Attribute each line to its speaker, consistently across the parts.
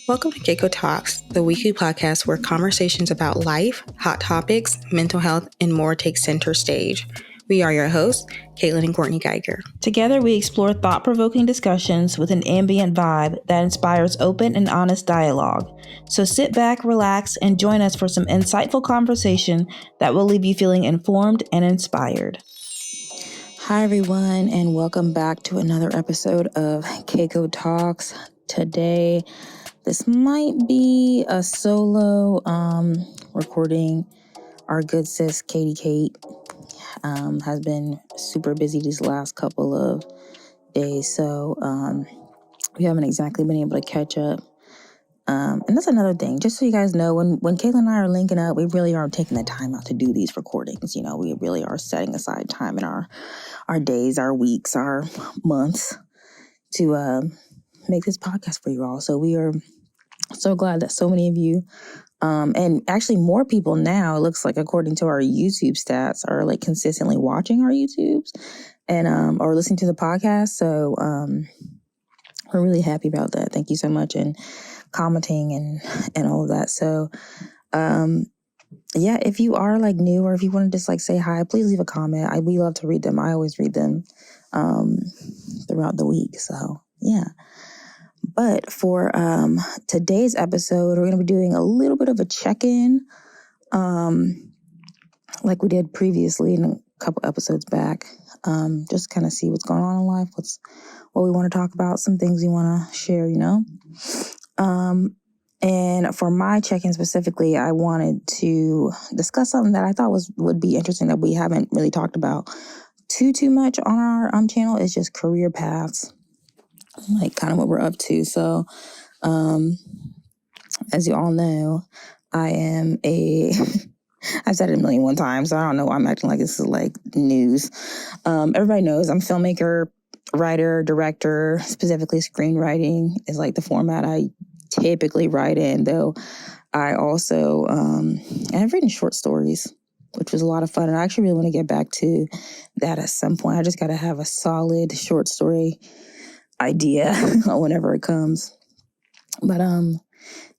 Speaker 1: Welcome to CaCo Talks, the weekly podcast where conversations about life, hot topics, mental health, and more take center stage. We are your hosts, Catelyn and Courtney Geiger.
Speaker 2: Together, we explore thought-provoking discussions with an ambient vibe that inspires open and honest dialogue. So sit back, relax, and join us for some insightful conversation that will leave you feeling informed and inspired.
Speaker 3: Hi, everyone, and welcome back to another episode of CaCo Talks. Today, this might be a solo recording. Our good sis, Kate, has been super busy these last couple of days, so we haven't exactly been able to catch up. And that's another thing, just so you guys know, when Catelyn and I are linking up, we really are taking the time out to do these recordings. You know, we really are setting aside time in our days, our weeks, our months to make this podcast for you all. So we are so glad that so many of you, and actually more people now, it looks like, according to our YouTube stats, are like consistently watching our YouTubes and or listening to the podcast. So we're really happy about that. Thank you so much, and commenting and all of that. So yeah, if you are like new, or if you want to just like say hi, please leave a comment. We love to read them. I always read them throughout the week. So yeah. But for today's episode, we're going to be doing a little bit of a check-in, like we did previously in a couple episodes back. Just kind of see what's going on in life, what we want to talk about, some things we want to share, you know. And for my check-in specifically, I wanted to discuss something that I thought would be interesting that we haven't really talked about too much on our channel. Is just career paths, like kind of what we're up to. So, as you all know, I am I've said it 1,000,001 times, so I don't know why I'm acting like this is like news. Everybody knows I'm a filmmaker, writer, director, specifically screenwriting is like the format I typically write in, though I also, I've written short stories, which was a lot of fun. And I actually really want to get back to that at some point. I just got to have a solid short story idea whenever it comes. But,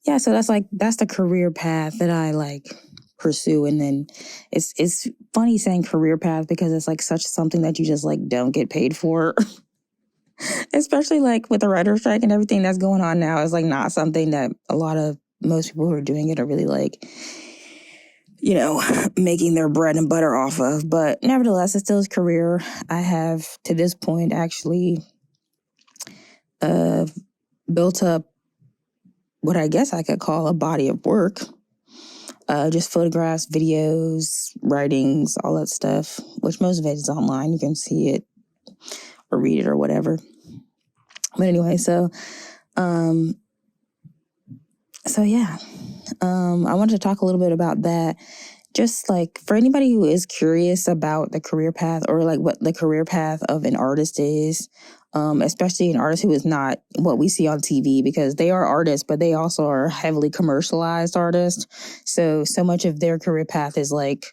Speaker 3: yeah, so that's the career path that I like pursue. And then it's funny saying career path because it's like such something that you just like don't get paid for. Especially like with the writer's strike and everything that's going on now, is like not something that most people who are doing it are really like, you know, making their bread and butter off of. But nevertheless, it's still his career. I have to this point actually built up what I guess I could call a body of work. Just photographs, videos, writings, all that stuff, which most of it is online. You can see it or read it or whatever. But anyway, so yeah, I wanted to talk a little bit about that. Just like for anybody who is curious about the career path, or like what the career path of an artist is, especially an artist who is not what we see on TV, because they are artists, but they also are heavily commercialized artists. So much of their career path is like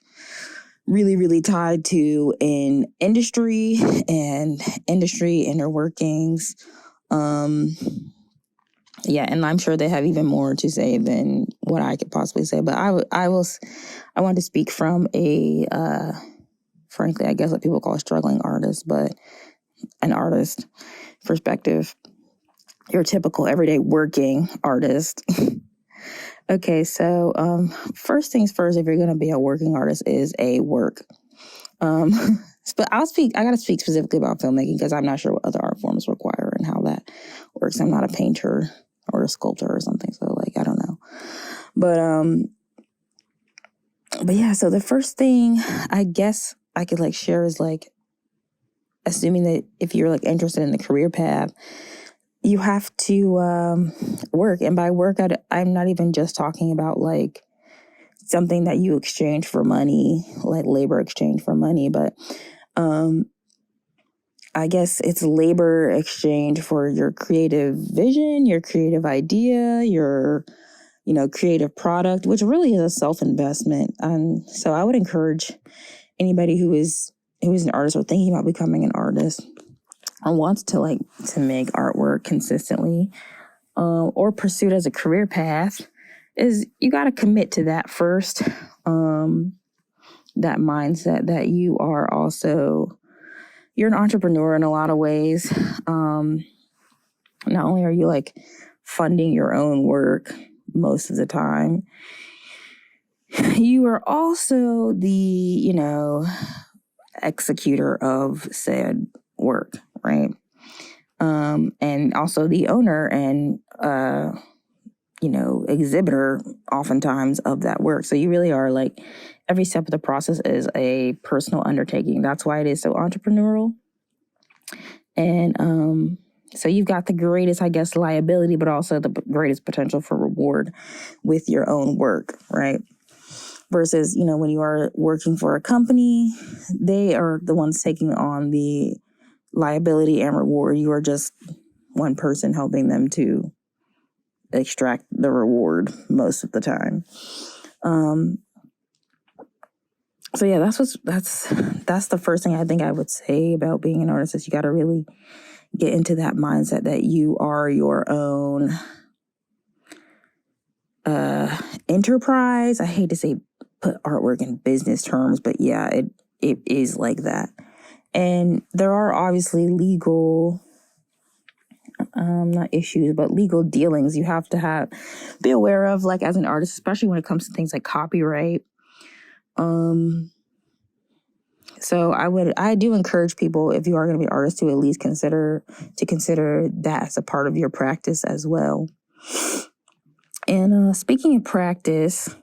Speaker 3: really, really tied to an industry and inner workings. Yeah, and I'm sure they have even more to say than what I could possibly say. But I want to speak from a, frankly, I guess what people call a struggling artist, but an artist perspective. Your typical everyday working artist. Okay, so first things first, if you're going to be a working artist, is a work. But I got to speak specifically about filmmaking because I'm not sure what other art forms require and how that works. I'm not a painter or a sculptor or something, so like I don't know. But yeah, so the first thing I guess I could like share is like, assuming that if you're like interested in the career path, you have to work. And by work, I'm not even just talking about like something that you exchange for money, like labor exchange for money, but I guess it's labor exchange for your creative vision, your creative idea, your, you know, creative product, which really is a self-investment. So I would encourage anybody who is an artist or thinking about becoming an artist or wants to make artwork consistently, or pursued as a career path, is you got to commit to that first. That mindset that you are also, you're an entrepreneur in a lot of ways. Not only are you like funding your own work most of the time, you are also the, executor of said work, right? And also the owner and, exhibitor oftentimes of that work. So you really are like, every step of the process is a personal undertaking. That's why it is so entrepreneurial. And so you've got the greatest, I guess, liability, but also the greatest potential for reward with your own work, right? Versus, when you are working for a company, they are the ones taking on the liability and reward. You are just one person helping them to extract the reward most of the time. So yeah, that's the first thing I think I would say about being an artist is you got to really get into that mindset that you are your own enterprise. I hate to say put artwork in business terms, but yeah, it is like that. And there are obviously legal, not issues, but legal dealings you have to be aware of, like as an artist, especially when it comes to things like copyright. So I do encourage people, if you are going to be artists, to at least consider that as a part of your practice as well. And speaking of practice,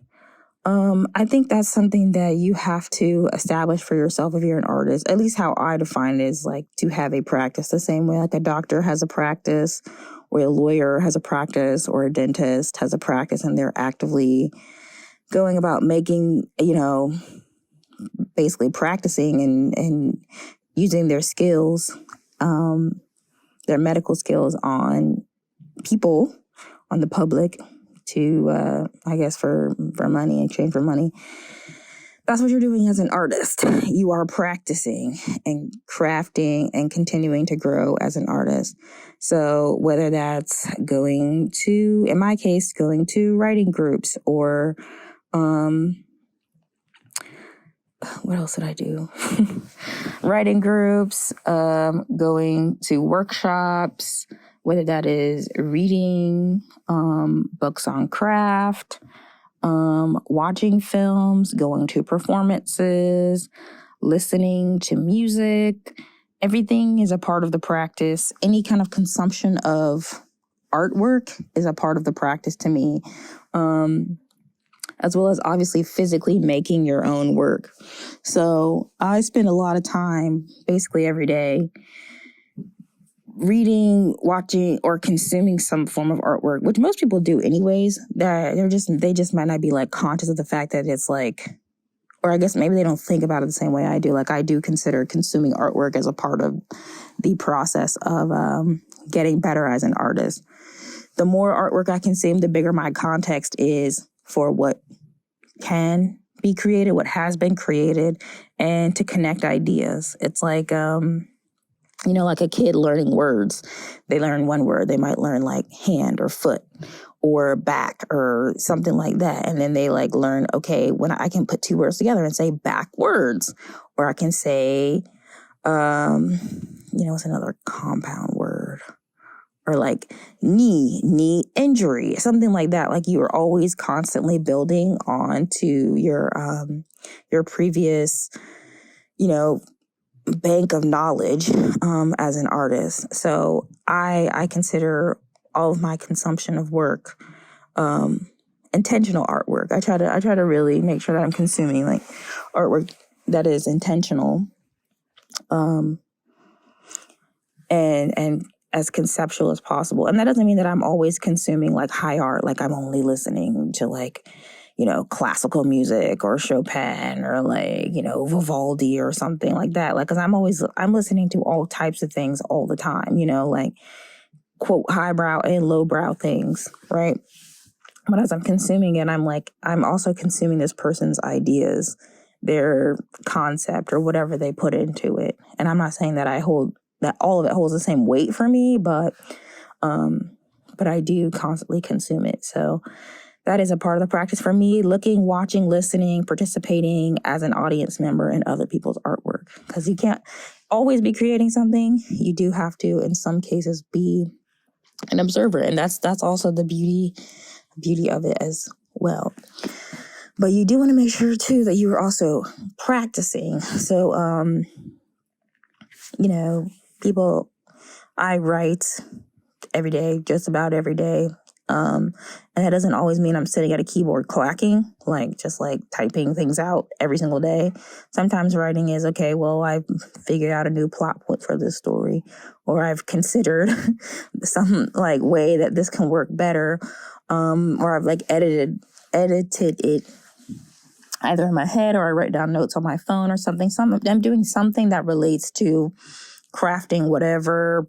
Speaker 3: I think that's something that you have to establish for yourself if you're an artist. At least how I define it is like to have a practice the same way like a doctor has a practice, or a lawyer has a practice, or a dentist has a practice, and they're actively going about making, basically practicing and using their skills, their medical skills on people, on the public to, I guess, for money, in exchange for money. That's what you're doing as an artist. You are practicing and crafting and continuing to grow as an artist. So whether that's going to writing groups or, what else did I do? Writing groups, going to workshops, whether that is reading, books on craft, watching films, going to performances, listening to music. Everything is a part of the practice. Any kind of consumption of artwork is a part of the practice to me. As well as obviously physically making your own work. So I spend a lot of time, basically every day, reading, watching, or consuming some form of artwork, which most people do anyways. They just might not be like conscious of the fact that it's like, or I guess maybe they don't think about it the same way I do. Like I do consider consuming artwork as a part of the process of getting better as an artist. The more artwork I consume, the bigger my context is for what can be created, what has been created, and to connect ideas. It's like, like a kid learning words. They learn one word. They might learn like hand or foot or back or something like that. And then they like learn, okay, when I can put two words together and say backwards, or I can say, what's another compound word? Or like knee injury, something like that. Like you are always constantly building on to your previous, bank of knowledge as an artist. So I consider all of my consumption of work intentional artwork. I try to really make sure that I'm consuming like artwork that is intentional and as conceptual as possible. And that doesn't mean that I'm always consuming like high art, like I'm only listening to like, classical music or Chopin or like, Vivaldi or something like that. Like, cause I'm listening to all types of things all the time, like quote highbrow and lowbrow things, right? But as I'm consuming it, I'm also consuming this person's ideas, their concept or whatever they put into it. And I'm not saying that that all of it holds the same weight for me, but but I do constantly consume it. So that is a part of the practice for me, looking, watching, listening, participating as an audience member in other people's artwork. Because you can't always be creating something. You do have to, in some cases, be an observer. And that's also the beauty of it as well. But you do want to make sure, too, that you are also practicing. So, I write every day, just about every day. And that doesn't always mean I'm sitting at a keyboard clacking, just typing things out every single day. Sometimes writing is, okay, well, I've figured out a new plot point for this story, or I've considered some way that this can work better, or I've edited it either in my head, or I write down notes on my phone or something. I'm doing something that relates to crafting whatever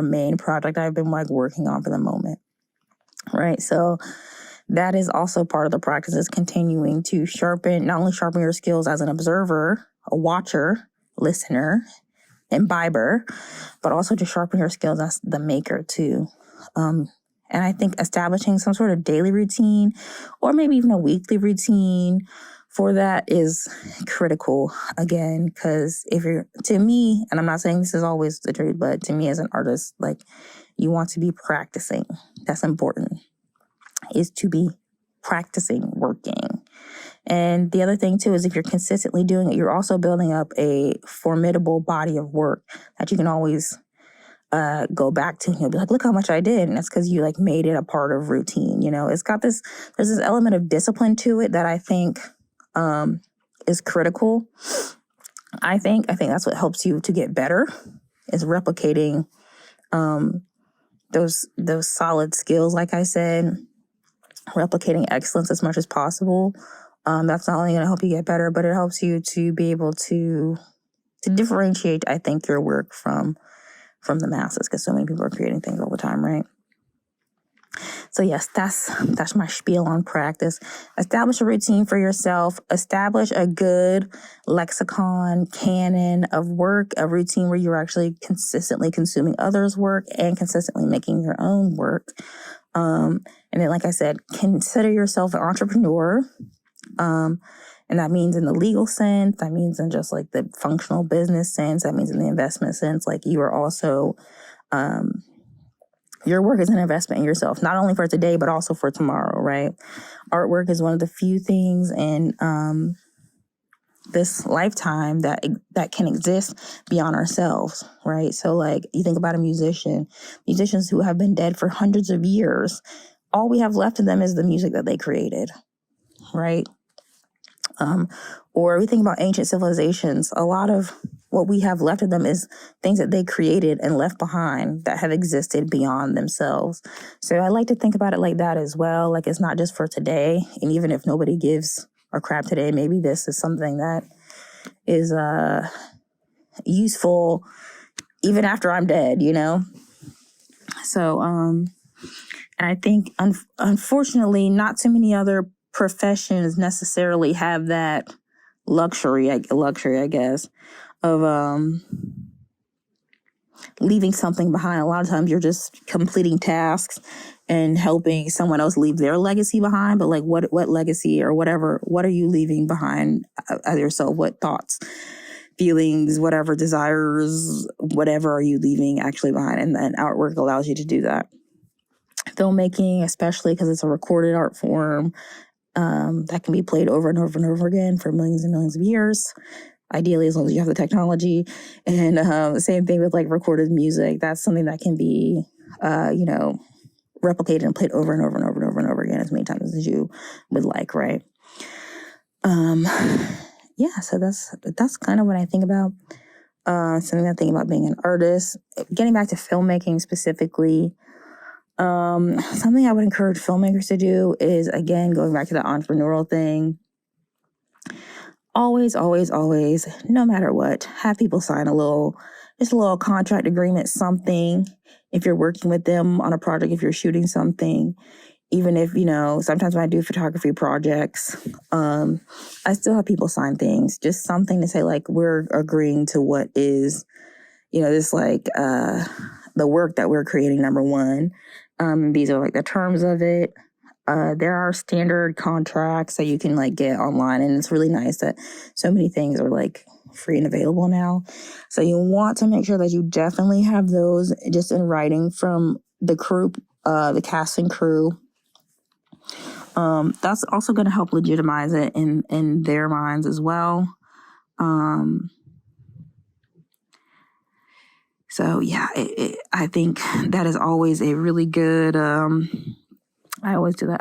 Speaker 3: main project I've been working on for the moment. Right. So that is also part of the practice, is continuing to not only sharpen your skills as an observer, a watcher, listener, imbiber, but also to sharpen your skills as the maker too. And I think establishing some sort of daily routine, or maybe even a weekly routine for that, is critical, again, because to me, and I'm not saying this is always the truth, but to me as an artist, you want to be practicing. That's important, is to be practicing working. And the other thing too is, if you're consistently doing it, you're also building up a formidable body of work that you can always go back to, and you'll be like, look how much I did. And that's because you made it a part of routine. It's got there's this element of discipline to it that I think is critical. I think that's what helps you to get better, is replicating those solid skills. Like I said, replicating excellence as much as possible. That's not only going to help you get better, but it helps you to be able to differentiate, I think, your work from the masses, because so many people are creating things all the time, right? So yes, that's my spiel on practice. Establish a routine for yourself. Establish a good lexicon, canon of work, a routine where you're actually consistently consuming others' work and consistently making your own work. And then, like I said, consider yourself an entrepreneur. And that means in the legal sense, that means in just the functional business sense, that means in the investment sense. You are also, your work is an investment in yourself, not only for today, but also for tomorrow, right? Artwork is one of the few things in this lifetime that can exist beyond ourselves, right? So you think about musicians who have been dead for hundreds of years, all we have left of them is the music that they created, right? Or we think about ancient civilizations, a lot of what we have left of them is things that they created and left behind that have existed beyond themselves. So I like to think about it like that as well. It's not just for today. And even if nobody gives a crap today, maybe this is something that is useful even after I'm dead, So, and I think, unfortunately, not too many other professions necessarily have that luxury, I guess, of leaving something behind. A lot of times you're just completing tasks and helping someone else leave their legacy behind. But what legacy or whatever, what are you leaving behind as yourself? What thoughts, feelings, whatever desires, whatever are you leaving actually behind? And then artwork allows you to do that. Filmmaking, especially because it's a recorded art form, that can be played over and over and over again for millions and millions of years. Ideally, as long as you have the technology. And the same thing with recorded music. That's something that can be, replicated and played over and over and over and over and over again as many times as you would like, right? So that's kind of what I think about. Something I think about being an artist. Getting back to filmmaking specifically, something I would encourage filmmakers to do is, again, going back to the entrepreneurial thing. Always, always, always, no matter what, have people sign a little contract agreement, something. If you're working with them on a project, if you're shooting something, even if, sometimes when I do photography projects, I still have people sign things, just something to say, we're agreeing to what is, this the work that we're creating, number one. These are like the terms of it. There are standard contracts that you can like get online, and it's really nice that so many things are like free and available now. So you want to make sure that you definitely have those just in writing from the crew, the cast and crew. That's also going to help legitimize it in their minds as well. So yeah, I think that is always a really good. I always do that.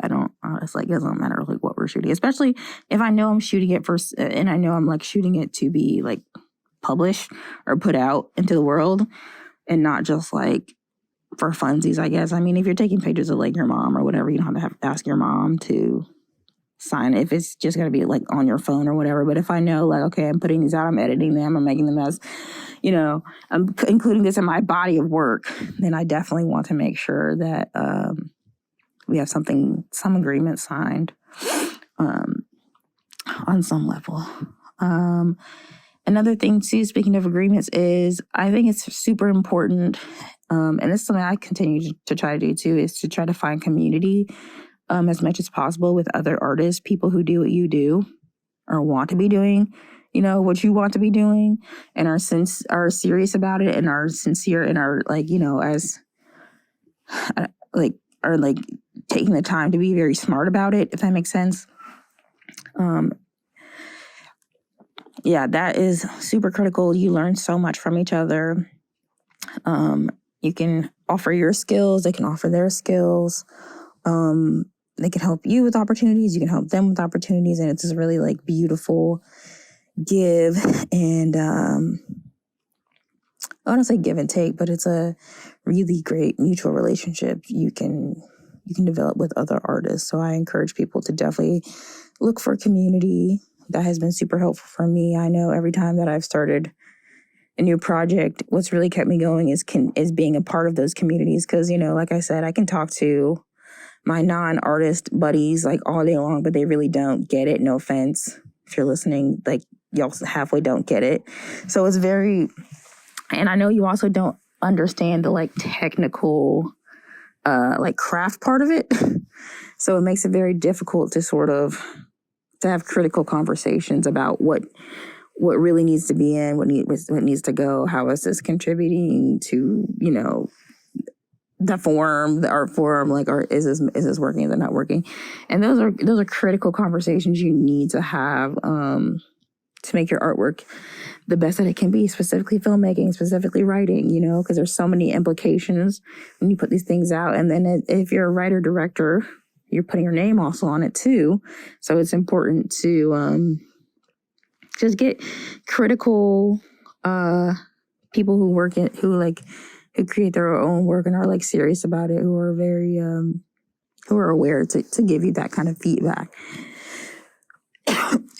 Speaker 3: It's like, it doesn't matter like what we're shooting, especially if I know I'm shooting it first and I know I'm like shooting it to be like published or put out into the world and not just like for funsies, I guess. I mean, if you're taking pictures of like your mom or whatever, you don't have to ask your mom to sign it if it's just going to be like on your phone or whatever. But if I know like, okay, I'm putting these out, I'm editing them, I'm making them as, you know, I'm including this in my body of work, then I definitely want to make sure that we have some agreement signed on some level. Another thing too, speaking of agreements, is I think it's super important, and this is something I continue to try to do too, is to try to find community as much as possible with other artists, people who do what you do or want to be doing, you know, what you want to be doing, and are serious about it and are sincere and are like, you know, as like, are like taking the time to be very smart about it, if that makes sense. Yeah, that is super critical. You learn so much from each other. You can offer your skills, they can offer their skills. They can help you with opportunities, you can help them with opportunities, and it's this really like beautiful give and I don't say give and take, but it's a really great mutual relationship you can develop with other artists. So I encourage people to definitely look for community. That has been super helpful for me. I know every time that I've started a new project, what's really kept me going is being a part of those communities. Because, you know, like I said, I can talk to my non-artist buddies like all day long, but they really don't get it. No offense if you're listening, like y'all halfway don't get it. So it's very, and I know you also don't understand the like technical like craft part of it. So it makes it very difficult to sort of to have critical conversations about what really needs to be in, what needs to go, how is this contributing to, you know, the art form, like, or is this working, is it not working? And those are critical conversations you need to have to make your artwork the best that it can be, specifically filmmaking, specifically writing, you know, because there's so many implications when you put these things out. And then if you're a writer director, you're putting your name also on it too. So it's important to just get critical people who create their own work and are like serious about it, who are very who are aware to give you that kind of feedback.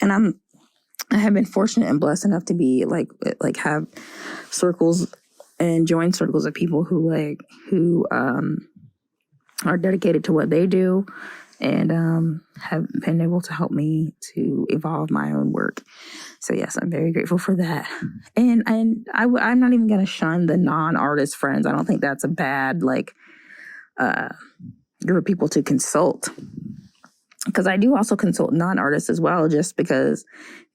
Speaker 3: And I have been fortunate and blessed enough to be like have circles and join circles of people who are dedicated to what they do and have been able to help me to evolve my own work. So yes, I'm very grateful for that. And I'm not even going to shun the non-artist friends. I don't think that's a bad group of people to consult, because I do also consult non-artists as well, just because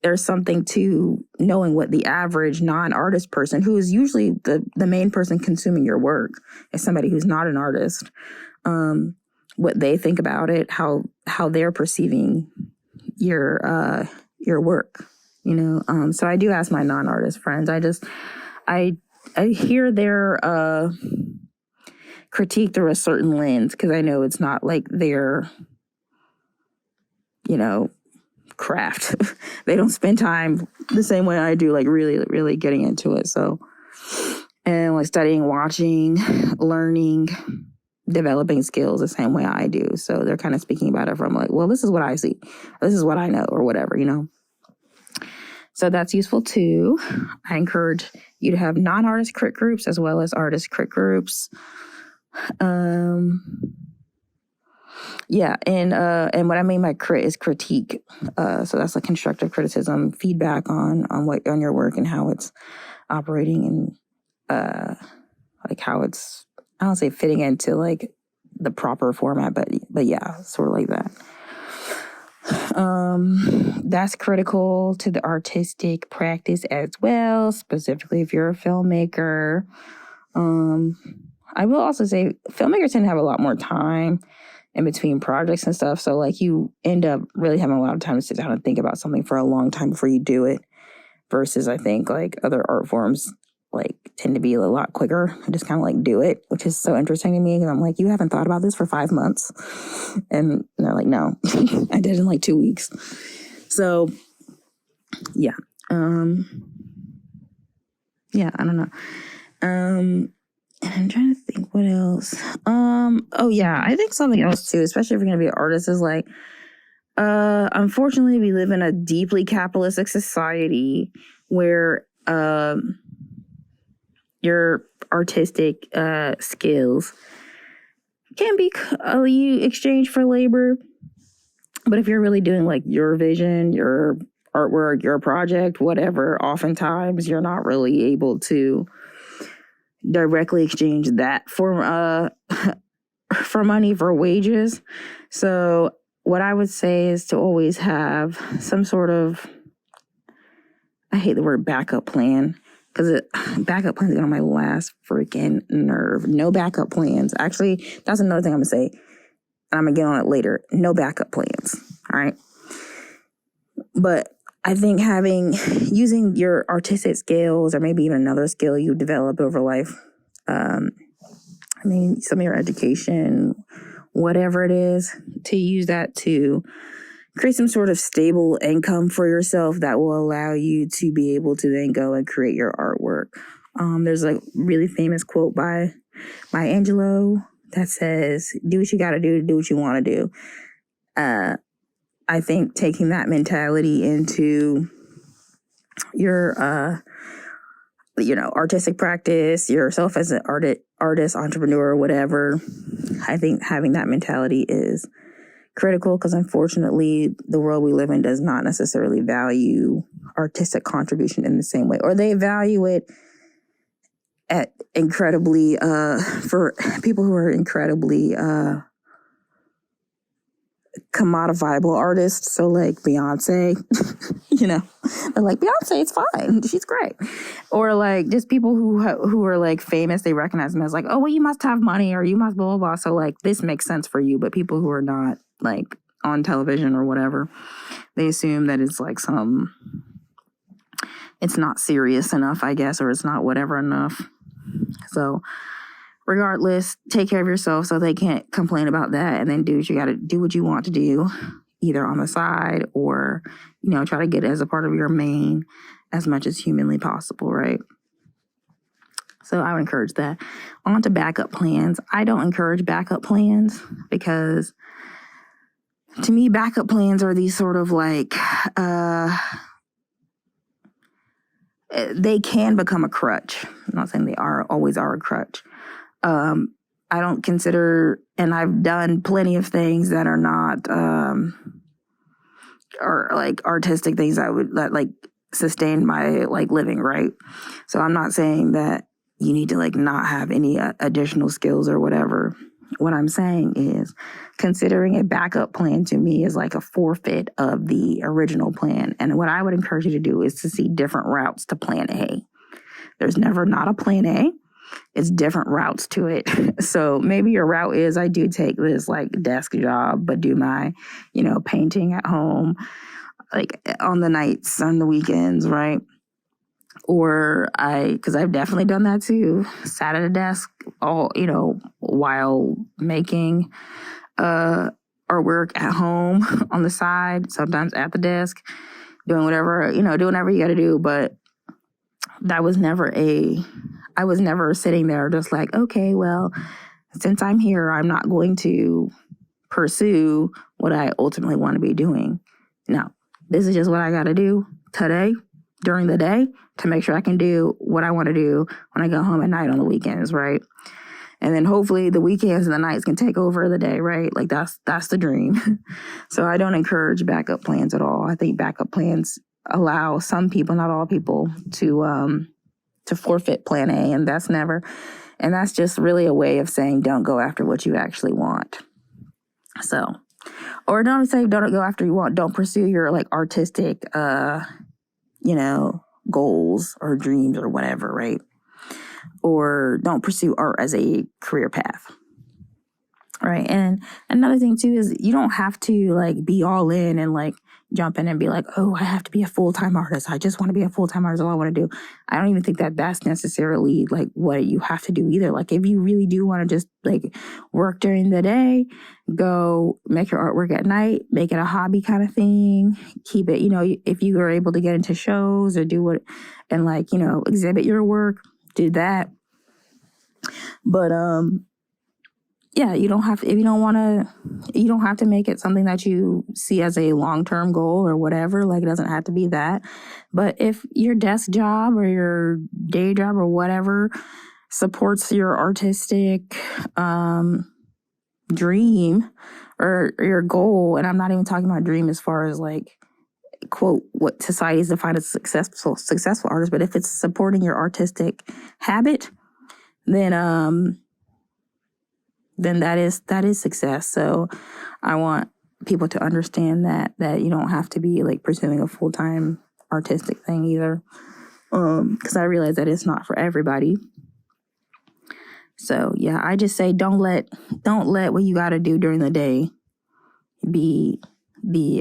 Speaker 3: there's something to knowing what the average non-artist person, who is usually the main person consuming your work, is somebody who's not an artist, what they think about it, how they're perceiving your work, you know. So I do ask my non-artist friends. I hear their critique through a certain lens, because I know it's not like their, you know, craft. They don't spend time the same way I do, like really, really getting into it. So, and like studying, watching, learning, developing skills the same way I do. So they're kind of speaking about it from like, well, this is what I see, this is what I know, or whatever, you know. So that's useful too. I encourage you to have non-artist crit groups as well as artist crit groups. Yeah, and what I mean by crit is critique. So that's like constructive criticism, feedback on your work and how it's operating, and like how it's, I don't say fitting into like the proper format, but yeah, sort of like that. That's critical to the artistic practice as well, specifically if you're a filmmaker. I will also say filmmakers tend to have a lot more time in between projects and stuff. So like you end up really having a lot of time to sit down and think about something for a long time before you do it. Versus I think like other art forms like tend to be a lot quicker. I just kind of like do it, which is so interesting to me. And I'm like, you haven't thought about this for 5 months? And they're like, no, I did it in like 2 weeks. So yeah. Yeah, I don't know. And I'm trying to think what else. Oh yeah, I think something else too, especially if you're gonna be an artist, is like unfortunately we live in a deeply capitalistic society where your artistic skills can be you exchange for labor. But if you're really doing like your vision, your artwork, your project, whatever, oftentimes you're not really able to directly exchange that for money, for wages. So what I would say is to always have some sort of, I hate the word backup plan, because backup plans get on my last freaking nerve. No backup plans. Actually, that's another thing I'm going to say. I'm going to get on it later. No backup plans. All right. But I think using your artistic skills, or maybe even another skill you develop over life, some of your education, whatever it is, to use that to create some sort of stable income for yourself that will allow you to be able to then go and create your artwork. There's a really famous quote by Maya Angelou that says, do what you got to do what you want to do. I think taking that mentality into your, artistic practice, yourself as an artist, entrepreneur, whatever, I think having that mentality is critical, because unfortunately the world we live in does not necessarily value artistic contribution in the same way, or they value it at incredibly, for people who are incredibly, commodifiable artists. So like Beyonce, they're like, Beyonce, it's fine, she's great. Or like just people who are like famous, they recognize them as like, oh well, you must have money, or you must blah blah blah, so like this makes sense for you. But people who are not like on television or whatever, they assume that it's like it's not serious enough, I guess, or it's not whatever enough. So regardless, take care of yourself so they can't complain about that, and then do what you want to do, either on the side or, try to get it as a part of your main as much as humanly possible, right? So I would encourage that. On to backup plans. I don't encourage backup plans because to me, backup plans are these sort of like, they can become a crutch. I'm not saying they always are a crutch. I don't consider, and I've done plenty of things that are not, or like artistic things that would like sustain my like living, right? So I'm not saying that you need to like not have any additional skills or whatever. What I'm saying is considering a backup plan to me is like a forfeit of the original plan. And what I would encourage you to do is to see different routes to plan A. There's never not a plan A. It's different routes to it. So maybe your route is I do take this like desk job, but do my, painting at home, like on the nights, on the weekends, right? Or because I've definitely done that too, sat at a desk all, while making artwork at home on the side, sometimes at the desk, doing whatever you got to do. But that was I was never sitting there just like, okay, well, since I'm here, I'm not going to pursue what I ultimately want to be doing. No, this is just what I got to do today, during the day, to make sure I can do what I want to do when I go home at night on the weekends, right? And then hopefully the weekends and the nights can take over the day, right? Like that's the dream. So I don't encourage backup plans at all. I think backup plans allow some people, not all people, to forfeit plan A, and that's never And that's just really a way of saying don't go after what you actually want. So, or don't say don't go after you want. Don't pursue your like artistic, goals or dreams or whatever, right? Or don't pursue art as a career path. Right. And another thing too is you don't have to like be all in and like jump in and be like, oh, I have to be a full-time artist. I just want to be a full-time artist. All I want to do. I don't even think that that's necessarily like what you have to do either. Like if you really do want to just like work during the day, go make your artwork at night, make it a hobby kind of thing. Keep it, if you are able to get into shows or do what and like, exhibit your work, do that. But, yeah, you don't have to, if you don't want to, you don't have to make it something that you see as a long-term goal or whatever. Like, it doesn't have to be that. But if your desk job or your day job or whatever supports your artistic dream or your goal, and I'm not even talking about dream as far as like, quote, what society is defined as successful artist, but if it's supporting your artistic habit, then that is success. So I want people to understand that you don't have to be like pursuing a full-time artistic thing either. Because I realize that it's not for everybody. So yeah, I just say don't let what you got to do during the day be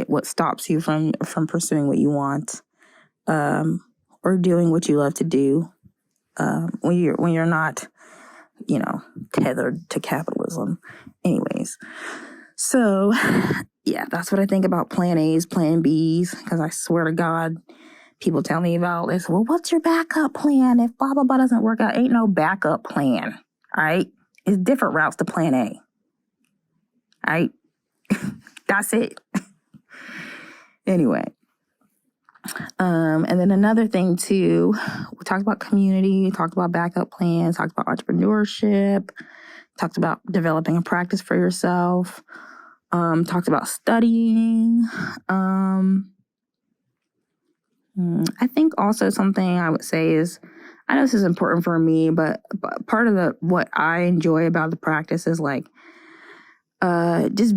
Speaker 3: what stops you from pursuing what you want, or doing what you love to do, when you're not, tethered to capitalism. Anyways, so yeah, that's what I think about plan A's, plan B's, because I swear to God, people tell me about this. Well, what's your backup plan if blah, blah, blah doesn't work out? Ain't no backup plan, all right? It's different routes to plan A, all right? That's it. Anyway. And then another thing too, we talked about community, talked about backup plans, talked about entrepreneurship, talked about developing a practice for yourself, talked about studying. I think also something I would say is, I know this is important for me, but part of what I enjoy about the practice is like, just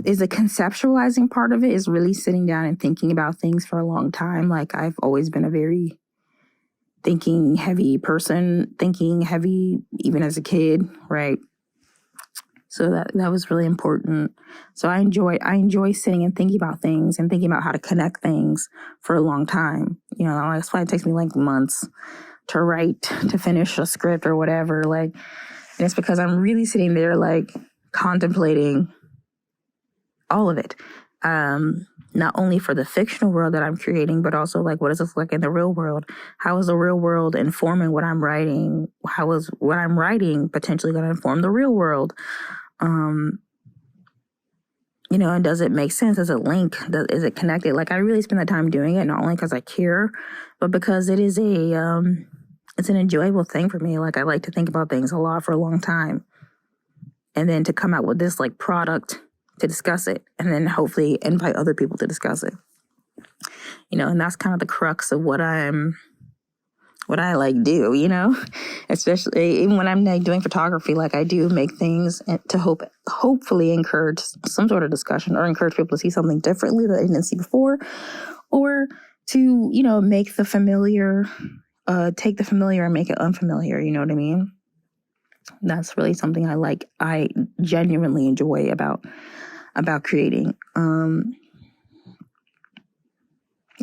Speaker 3: is a conceptualizing part of it is really sitting down and thinking about things for a long time. Like I've always been a very thinking heavy person, even as a kid, right? So that was really important. So I enjoy sitting and thinking about things and thinking about how to connect things for a long time. That's why it takes me like months to write, to finish a script or whatever. Like, and it's because I'm really sitting there like contemplating all of it, not only for the fictional world that I'm creating, but also like, what does this look like in the real world? How is the real world informing what I'm writing? How is what I'm writing potentially going to inform the real world? And does it make sense? Does it link? Is it connected? Like I really spend the time doing it, not only because I care, but because it is it's an enjoyable thing for me. Like I like to think about things a lot for a long time. And then to come out with this like product to discuss it, and then hopefully invite other people to discuss it. And that's kind of the crux of what I like do, especially even when I'm like doing photography. Like I do make things to hopefully encourage some sort of discussion or encourage people to see something differently that they didn't see before, or to, make the familiar, take the familiar and make it unfamiliar. You know what I mean? That's really something I genuinely enjoy about creating.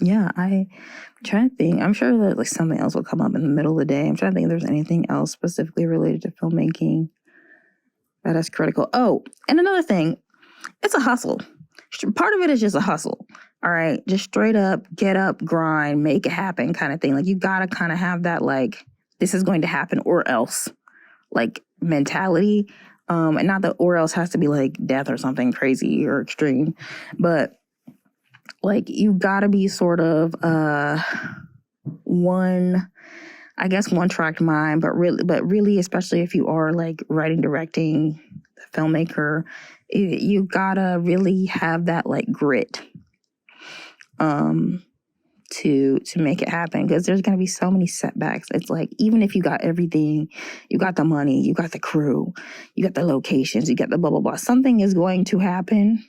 Speaker 3: Yeah, I'm trying to think. I'm sure that like something else will come up in the middle of the day. I'm trying to think if there's anything else specifically related to filmmaking that is critical. Oh, and another thing, it's a hustle. Part of it is just a hustle. All right, just straight up, get up, grind, make it happen kind of thing. Like you gotta kind of have that like, this is going to happen or else like mentality. And not that or else has to be like death or something crazy or extreme, but like you gotta be sort of one track mind, but really, especially if you are like writing, directing, filmmaker, you gotta really have that like grit to make it happen, because there's going to be so many setbacks. It's like, even if you got everything, you got the money, you got the crew, you got the locations, you got the blah, blah, blah, something is going to happen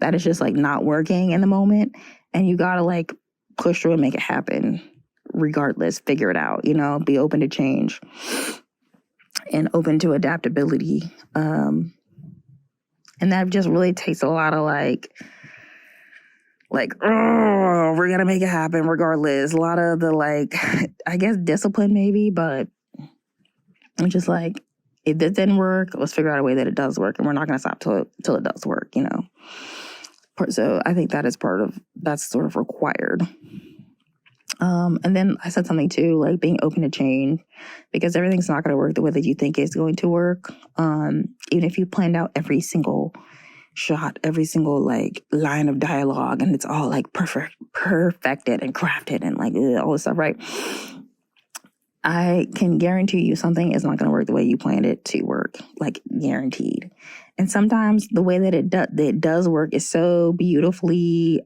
Speaker 3: that is just like not working in the moment. And you got to like push through and make it happen regardless, figure it out, you know, be open to change and open to adaptability. And that just really takes a lot of oh, we're going to make it happen regardless. A lot of the I guess discipline maybe, but I'm just like, if this didn't work, let's figure out a way that it does work. And we're not going to stop till it does work, you know? So I think that is that's sort of required. And then I said something too, like being open to change, because everything's not going to work the way that you think it's going to work. Even if you planned out every single shot, every single line of dialogue, and it's all perfected and crafted and all this stuff, right? I can guarantee you something is not going to work the way you planned it to work, guaranteed. And sometimes the way that it does work is so beautifully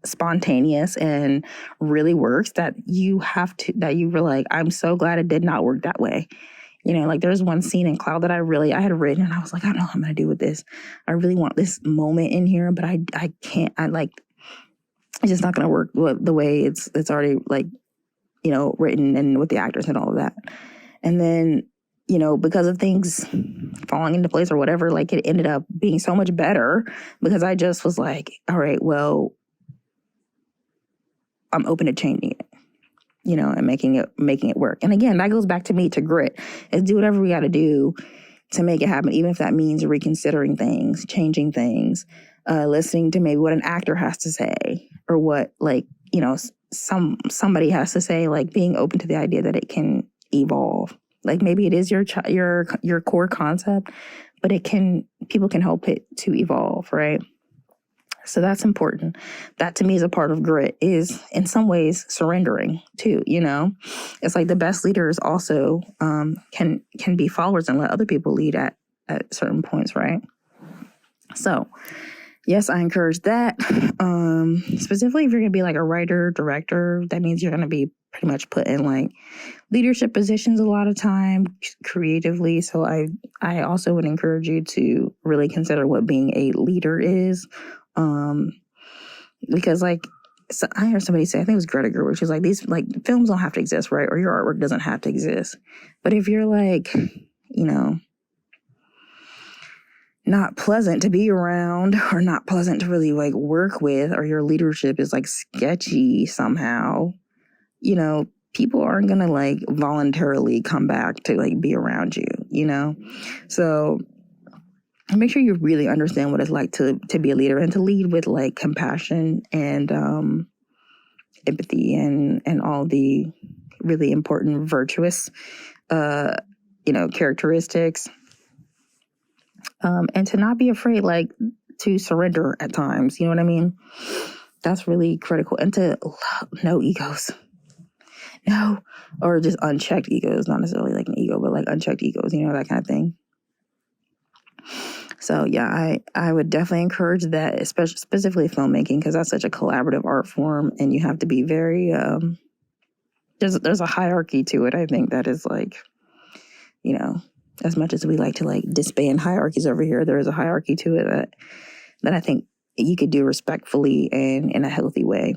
Speaker 3: spontaneous and really works that you were like, I'm so glad it did not work that way. You know, there's one scene in Cloud that I had written, and I was like, I don't know what I'm going to do with this. I really want this moment in here, but I can't. It's just not going to work the way it's already written and with the actors and all of that. And then, because of things falling into place or whatever, it ended up being so much better because I just was like, all right, well, I'm open to changing it. And making it work. And again, that goes back to grit. Is do whatever we got to do to make it happen, even if that means reconsidering things, changing things, listening to maybe what an actor has to say, or what somebody has to say. Being open to the idea that it can evolve. Maybe it is your core concept, but people can help it to evolve, right? So that's important. That to me is a part of grit, is in some ways surrendering too, It's the best leaders also can be followers and let other people lead at certain points, right? So yes, I encourage that. Specifically, if you're going to be a writer, director, that means you're going to be pretty much put in leadership positions a lot of time creatively. So I also would encourage you to really consider what being a leader is. Because so I heard somebody say, I think it was Greta Gerwig, she was like, these films don't have to exist, right? Or your artwork doesn't have to exist. But if you're not pleasant to be around, or not pleasant to really work with, or your leadership is sketchy somehow, people aren't gonna voluntarily come back to be around you, So make sure you really understand what it's like to be a leader, and to lead with compassion and empathy and all the really important virtuous characteristics, and to not be afraid to surrender at times. You know what I mean? That's really critical. And to no egos. No, or just unchecked egos, not necessarily an ego, but unchecked egos, that kind of thing. So yeah, I would definitely encourage that, especially specifically filmmaking, because that's such a collaborative art form, and you have to be very there's a hierarchy to it. I think that is as much as we like to disband hierarchies over here, there is a hierarchy to it that I think you could do respectfully and in a healthy way.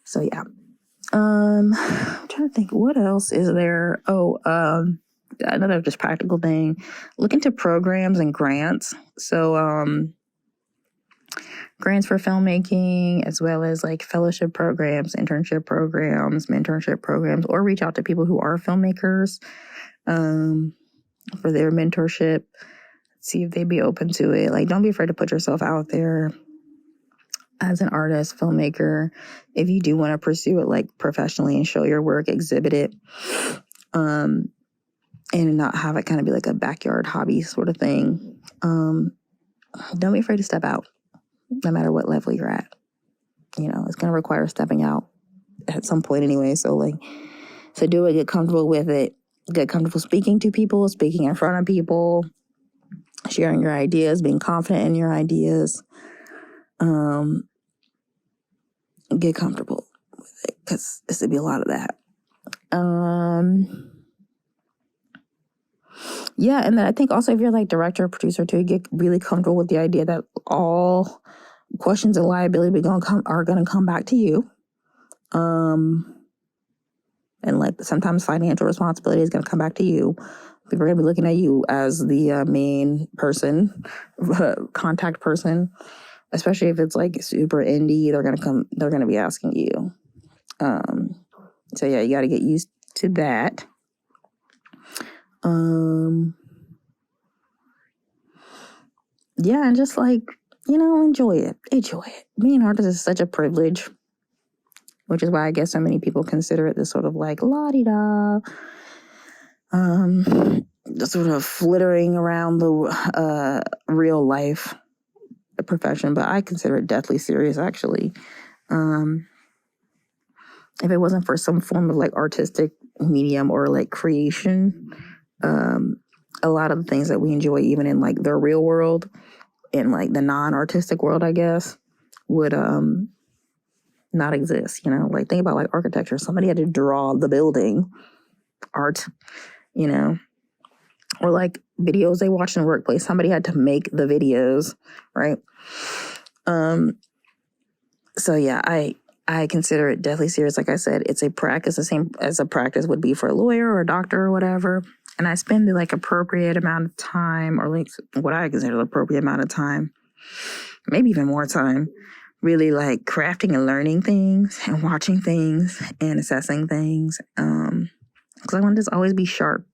Speaker 3: So yeah, I'm trying to think, what else is there? Another just practical thing, look into programs and grants. So grants for filmmaking, as well as fellowship programs, internship programs, mentorship programs, or reach out to people who are filmmakers for their mentorship. See if they'd be open to it. Don't be afraid to put yourself out there as an artist, filmmaker. If you do want to pursue it professionally and show your work, exhibit it. And not have it kind of be a backyard hobby sort of thing. Don't be afraid to step out, no matter what level you're at. It's going to require stepping out at some point anyway. So do it, get comfortable with it, get comfortable speaking to people, speaking in front of people, sharing your ideas, being confident in your ideas. Get comfortable with it, because this would be a lot of that. Yeah, and then I think also if you're like director or producer too, get really comfortable with the idea that all questions of liability are gonna come back to you. And like sometimes financial responsibility is gonna come back to you. People are gonna be looking at you as the main person, contact person, especially if it's like super indie. They're gonna be asking you. So yeah, you got to get used to that. Yeah, and just like, enjoy it. Being an artist is such a privilege, which is why I guess so many people consider it this sort of like la-di-da, just sort of flittering around the real life profession. But I consider it deathly serious, actually. If it wasn't for some form of like artistic medium or like creation, a lot of the things that we enjoy, even in like the real world, in like the non-artistic world, I guess, would not exist. Like think about like architecture. Somebody had to draw the building, art, or like videos they watch in the workplace. Somebody had to make the videos, right? So yeah, I consider it deathly serious. Like I said, it's a practice, the same as a practice would be for a lawyer or a doctor or whatever. And I spend the like appropriate amount of time, or like what I consider the appropriate amount of time, maybe even more time, really like crafting and learning things and watching things and assessing things. Because I want to just always be sharp,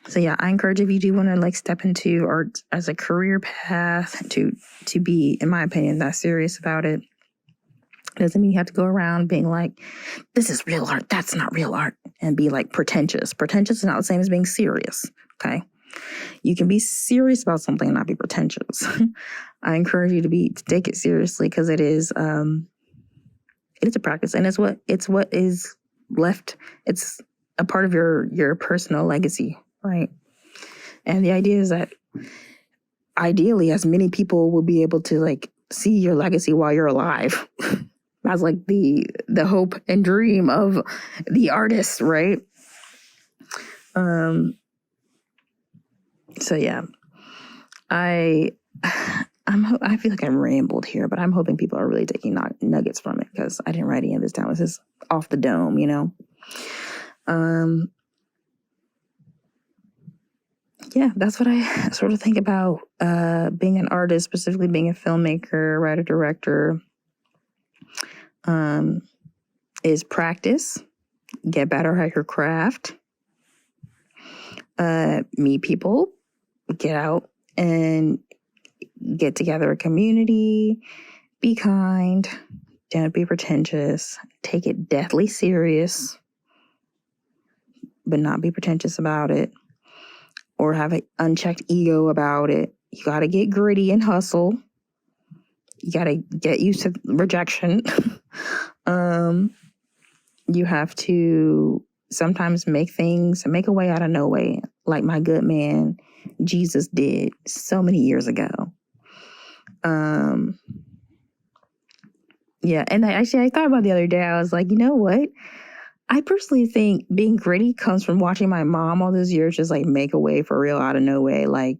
Speaker 3: So yeah, I encourage, if you do want to like step into art as a career path, to be, in my opinion, that serious about it. It doesn't mean you have to go around being like, this is real art, that's not real art, and be like pretentious. Pretentious is not the same as being serious, okay? You can be serious about something and not be pretentious. I encourage you to take it seriously, because it is a practice, and it's what is left. It's a part of your personal legacy, right? And the idea is that ideally, as many people will be able to like see your legacy while you're alive. That's like the hope and dream of the artist, right? So yeah, I feel like I rambled here, but I'm hoping people are really taking nuggets from it, because I didn't write any of this down. This is off the dome, Yeah, that's what I sort of think about being an artist, specifically being a filmmaker, writer, director. Is practice, get better at your craft, meet people, get out and get together a community, be kind, don't be pretentious, take it deathly serious, but not be pretentious about it, or have an unchecked ego about it. You got to get gritty and hustle. You got to get used to rejection. You have to sometimes make a way out of no way, like my good man Jesus did so many years ago. Yeah, and I thought about the other day, I was like, you know what? I personally think being gritty comes from watching my mom all those years just like make a way for real out of no way. Like,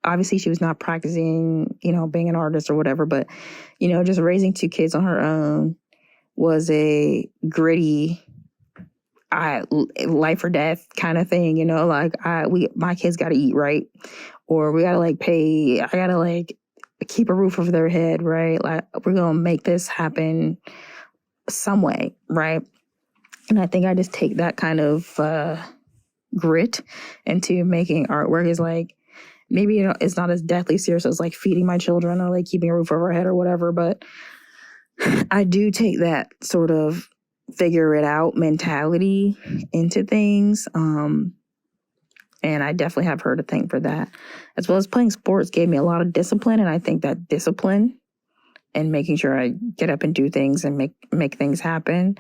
Speaker 3: obviously she was not practicing, being an artist or whatever, but, just raising 2 kids on her own was a gritty life or death kind of thing, like my kids got to eat, right? Or we got to like pay, I got to like keep a roof over their head, right? Like we're going to make this happen some way, right? And I think I just take that kind of grit into making artwork. Is like, maybe it's not as deathly serious as like feeding my children or like keeping a roof over our head or whatever, but I do take that sort of figure it out mentality into things. And I definitely have her to thank for that. As well as playing sports gave me a lot of discipline. And I think that discipline and making sure I get up and do things and make things happen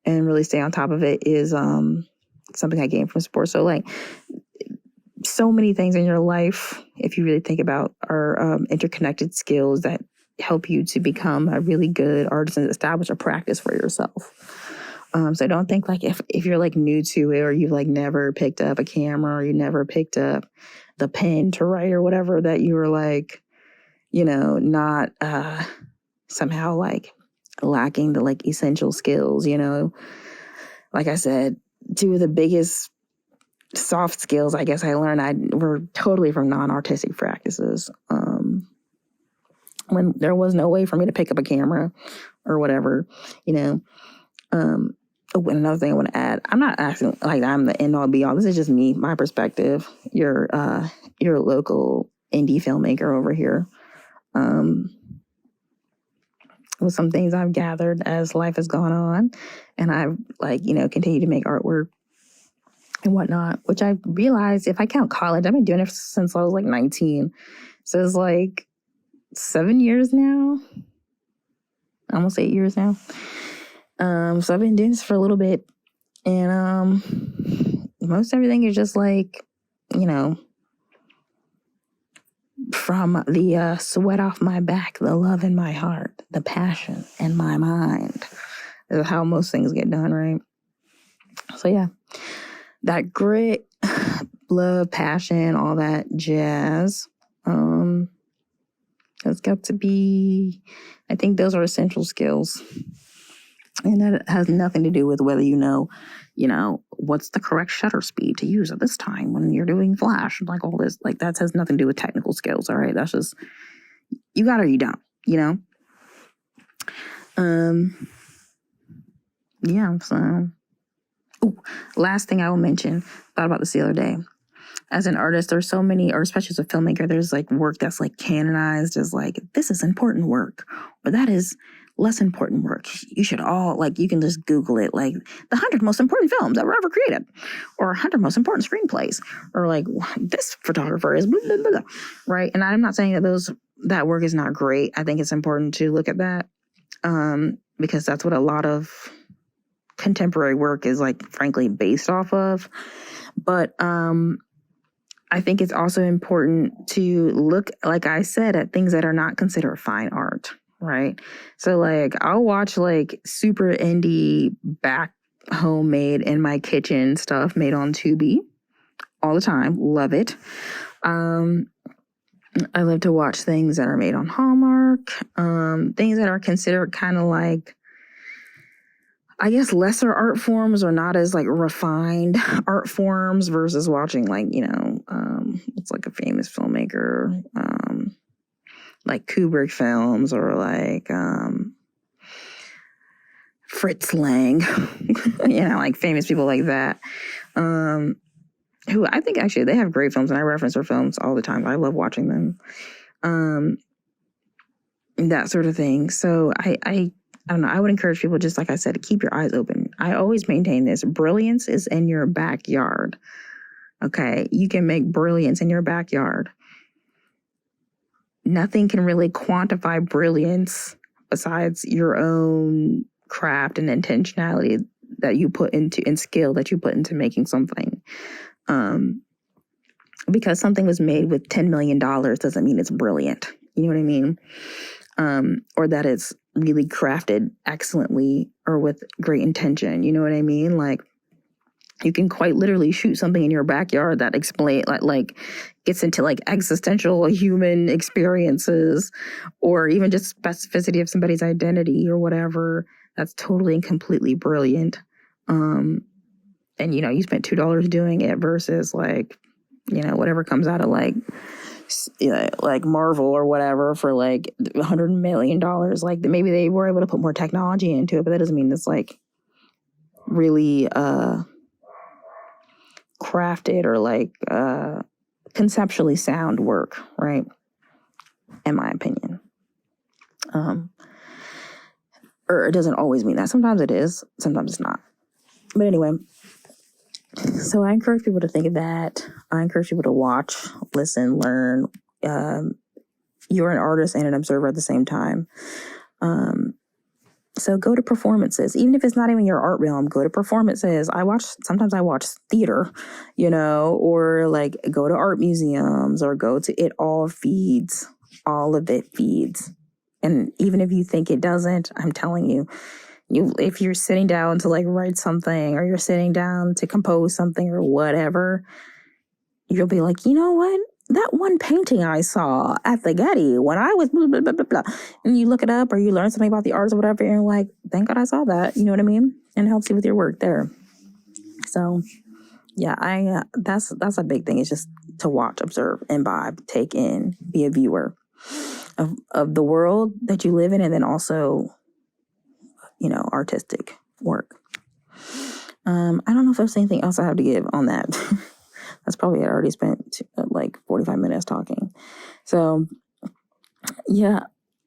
Speaker 3: and really stay on top of it is something I gained from sports. So like so many things in your life, if you really think about, are interconnected skills that help you to become a really good artist and establish a practice for yourself. So don't think like if you're like new to it, or you've like never picked up a camera, or you never picked up the pen to write or whatever, that you were like, not somehow like lacking the like essential skills. Like I said, two of the biggest soft skills I guess I learned were totally from non-artistic practices. When there was no way for me to pick up a camera or whatever, and another thing I want to add, I'm not asking like I'm the end all be all. This is just me, my perspective. You're a local indie filmmaker over here. With some things I've gathered as life has gone on, and I've continued to make artwork and whatnot, which I realized, if I count college, I've been doing it since I was like 19. So it's like 7 years now, almost 8 years now. So I've been doing this for a little bit, and most everything is just like, from the sweat off my back, the love in my heart, the passion in my mind. Is how most things get done, right? So yeah, that grit, love, passion, all that jazz. It's got to be, I think those are essential skills. And that has nothing to do with whether what's the correct shutter speed to use at this time when you're doing flash, like all this, like that has nothing to do with technical skills. All right. That's just, you got or you don't, yeah. So, last thing I will mention, thought about this the other day. As an artist, there's so many, or especially as a filmmaker, there's like work that's like canonized as like, this is important work, or that is less important work. You should all, like, you can just Google it, like the 100 most important films that were ever created, or 100 most important screenplays, or like this photographer is blah, blah, blah, blah, right? And I'm not saying that work is not great. I think it's important to look at that, because that's what a lot of contemporary work is like, frankly, based off of. But I think it's also important to look, like I said, at things that are not considered fine art, right? So like I'll watch like super indie back homemade in my kitchen stuff made on Tubi all the time. Love it. I love to watch things that are made on Hallmark, things that are considered kind of like, I guess, lesser art forms, or not as like refined art forms, versus watching like, it's like a famous filmmaker, like Kubrick films, or like Fritz Lang, like famous people like that, who I think actually they have great films, and I reference their films all the time. I love watching them, that sort of thing. So I don't know. I would encourage people, just like I said, to keep your eyes open. I always maintain this. Brilliance is in your backyard. Okay? You can make brilliance in your backyard. Nothing can really quantify brilliance besides your own craft and intentionality that you put into, and skill that you put into making something. Because something was made with $10 million doesn't mean it's brilliant. You know what I mean? Or that it's really crafted excellently or with great intention. You know what I mean? Like, you can quite literally shoot something in your backyard that like gets into like existential human experiences, or even just specificity of somebody's identity or whatever. That's totally and completely brilliant. And you spent $2 doing it, versus like, whatever comes out of like Marvel or whatever for like $100 million. Like, maybe they were able to put more technology into it, but that doesn't mean it's like really crafted or like conceptually sound work, right? In my opinion. Or it doesn't always mean that. Sometimes it is, sometimes it's not. But anyway, so I encourage people to think of that. I encourage people to watch, listen, learn. You're an artist and an observer at the same time. So go to performances, even if it's not even your art realm, go to performances. Sometimes I watch theater, or like go to art museums or go to all of it feeds. And even if you think it doesn't, I'm telling you, if you're sitting down to like write something or you're sitting down to compose something or whatever, you'll be like, you know what? That one painting I saw at the Getty when I was blah, blah, blah, blah, blah. And you look it up or you learn something about the arts or whatever, and you're like, thank God I saw that. You know what I mean? And it helps you with your work there. So, yeah, that's a big thing. It's just to watch, observe, imbibe, take in, be a viewer of the world that you live in, and then also, artistic work. I don't know if there's anything else I have to give on that. That's probably, I already spent like 45 minutes talking. So, yeah.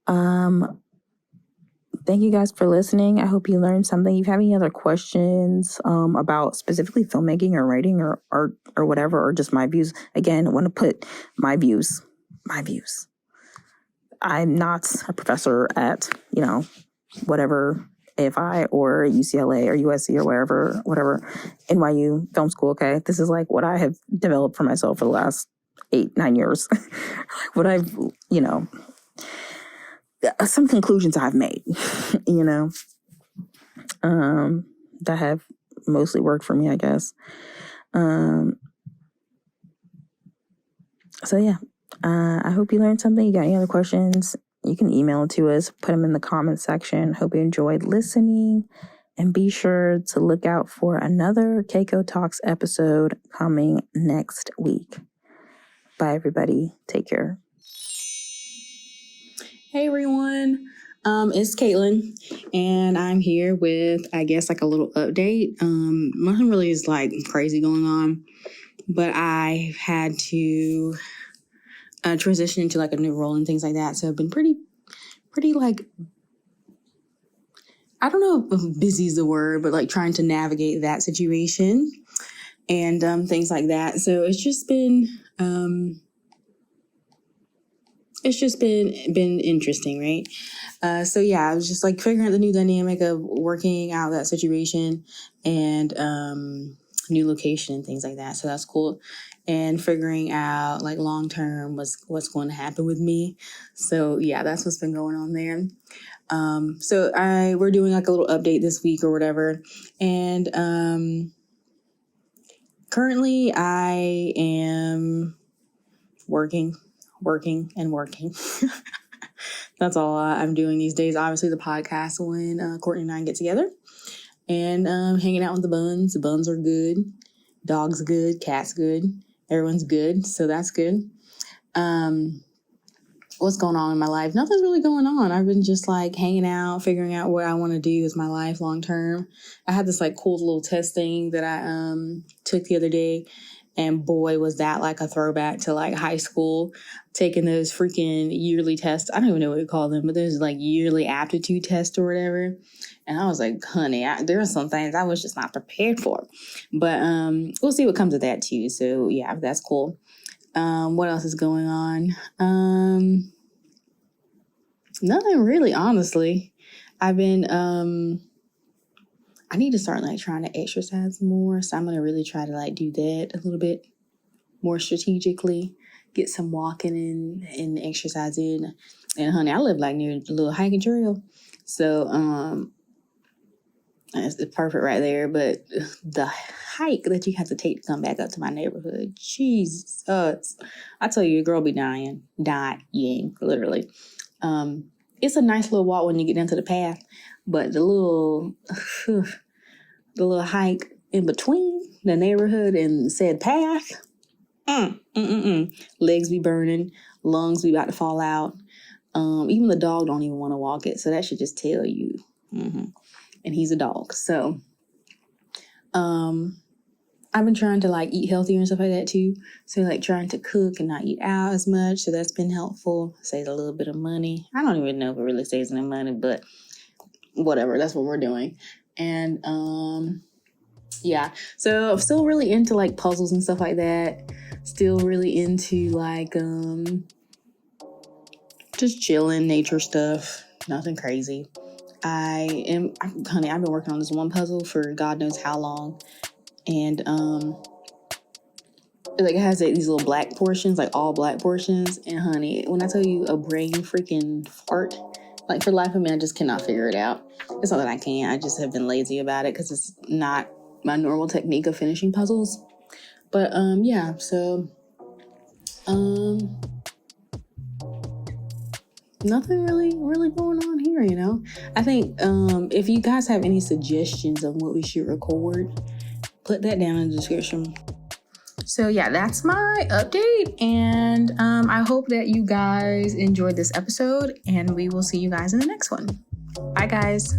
Speaker 3: Thank you guys for listening. I hope you learned something. If you have any other questions about specifically filmmaking or writing or art or whatever, or just my views, again, I want to put my views. I'm not a professor at, whatever, AFI or UCLA or USC or whatever, NYU film school. Okay. This is like what I have developed for myself for the last 8-9 years. What I've, some conclusions I've made, that have mostly worked for me, I guess. So yeah, I hope you learned something. You got any other questions? You can email to us, put them in the comments section. Hope you enjoyed listening, and be sure to look out for another CaCo Talks episode coming next week. Bye, everybody. Take care.
Speaker 1: Hey, everyone. It's Catelyn, and I'm here with, I guess, like a little update. Nothing really is like crazy going on, but I had to transition into like a new role and things like that. So I've been pretty like, I don't know if busy is the word, but like trying to navigate that situation and things like that. So it's just been interesting, right? So yeah, I was just like figuring out the new dynamic of working out that situation and new location and things like that. So that's cool. And figuring out like long term what's going to happen with me. So yeah, that's what's been going on there. So we're doing like a little update this week or whatever. And currently I am working. That's all I'm doing these days. Obviously the podcast when Courtney and I get together and hanging out with the buns. The buns are good. Dog's good. Cat's good. Everyone's good. So that's good. What's going on in my life? Nothing's really going on. I've been just like hanging out, figuring out what I want to do with my life long term. I had this like cool little test thing that I took the other day. And boy, was that like a throwback to like high school, taking those freaking yearly tests. I don't even know what you call them, but there's like yearly aptitude test or whatever. And I was like, honey, there are some things I was just not prepared for. But we'll see what comes of that too. So yeah, that's cool. What else is going on? Nothing really, honestly. I've been, I need to start like trying to exercise more. So I'm going to really try to like do that a little bit more strategically, get some walking and exercise in. And honey, I live like near a little hiking trail. So, it's perfect right there. But the hike that you have to take to come back up to my neighborhood, Jesus, I tell you, your girl be dying, literally. It's a nice little walk when you get into the path, but the little hike in between the neighborhood and said path, legs be burning, lungs be about to fall out. Even the dog don't even want to walk it, so that should just tell you. And he's a dog, so I've been trying to like eat healthier and stuff like that too. So like trying to cook and not eat out as much. So that's been helpful. Saves a little bit of money. I don't even know if it really saves any money, but whatever. That's what we're doing. And yeah. So I'm still really into like puzzles and stuff like that. Still really into like just chilling, nature stuff. Nothing crazy. I've been working on this one puzzle for God knows how long. And it has these little black portions, like all black portions. And honey, when I tell you a brain freaking fart, like for the life of me, I just cannot figure it out. It's not that I can't, I just have been lazy about it because it's not my normal technique of finishing puzzles. But yeah, so nothing really going on here, you know. I think if you guys have any suggestions of what we should record, put that down in the description. So yeah, that's my update, and I hope that you guys enjoyed this episode, and we will see you guys in the next one. Bye guys.